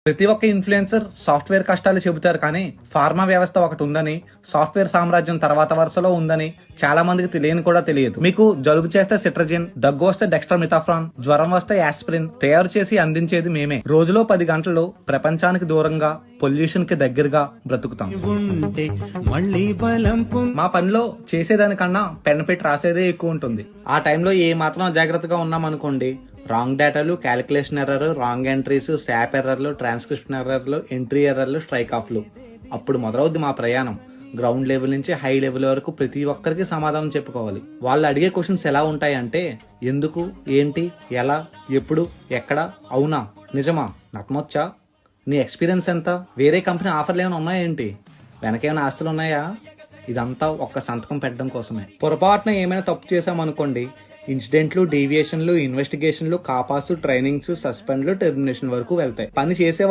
ప్రతి ఒక్క influencer software కష్టాలు చెబుతారు, కానీ ఫార్మా వ్యవస్థ ఒకటి ఉందని, సాఫ్ట్వేర్ సామ్రాజ్యం తర్వాత వరుసలో ఉందని చాలా మందికి తెలియని కూడా తెలియదు. మీకు జలుబు చేస్తే సిట్రజిన్, దగ్గు వస్తే డెక్స్ట్రామిథాఫ్రాన్, జ్వరం వస్తే యాస్పిరిన్ తయారు చేసి అందించేది మేమే. రోజులో 10 గంటలు ప్రపంచానికి దూరంగా, పొల్యూషన్ కి దగ్గరగా బ్రతుకుతాం. మా పనిలో చేసేదానికన్నా పెన్ పెట్టి రాసేదే ఎక్కువ ఉంటుంది. ఆ టైంలో ఏ మాత్రం జాగ్రత్తగా ఉన్నామనుకోండి, రాంగ్ డేటాలు, క్యాలిక్యులేషన్ ఎర్రర్, రాంగ్ ఎంట్రీస్, శాప్ ఎర్రర్లు, ట్రాన్స్క్రిప్షన్ ఎర్రర్లు, ఎంట్రీ ఎర్రర్లు, స్ట్రైక్ ఆఫ్లు. అప్పుడు మొదలవుద్ది మా ప్రయాణం. గ్రౌండ్ లెవెల్ నుంచి హై లెవెల్ వరకు ప్రతి ఒక్కరికి సమాధానం చెప్పుకోవాలి. వాళ్ళు అడిగే క్వశ్చన్స్ ఎలా ఉంటాయంటే, ఎందుకు, ఏంటి, ఎలా, ఎప్పుడు, ఎక్కడ, అవునా, నిజమా, నమ్మొచ్చా, నీ ఎక్స్పీరియన్స్ ఎంత, వేరే కంపెనీ ఆఫర్లు ఏమైనా ఉన్నాయేంటి, వెనకేమైనా ఆస్తులు ఉన్నాయా? ఇదంతా ఒక్క సంతకం పెట్టడం కోసమే. పొరపాటున ఏమైనా తప్పు చేసామనుకోండి, ఇన్సిడెంట్లు, డీవియేషన్లు, ఇన్వెస్టిగేషన్లు, కాపాసు, ట్రైనింగ్స్, సస్పెండ్లు, టెర్మినేషన్ వరకు వెళ్తాయి. పని చేసేవాడు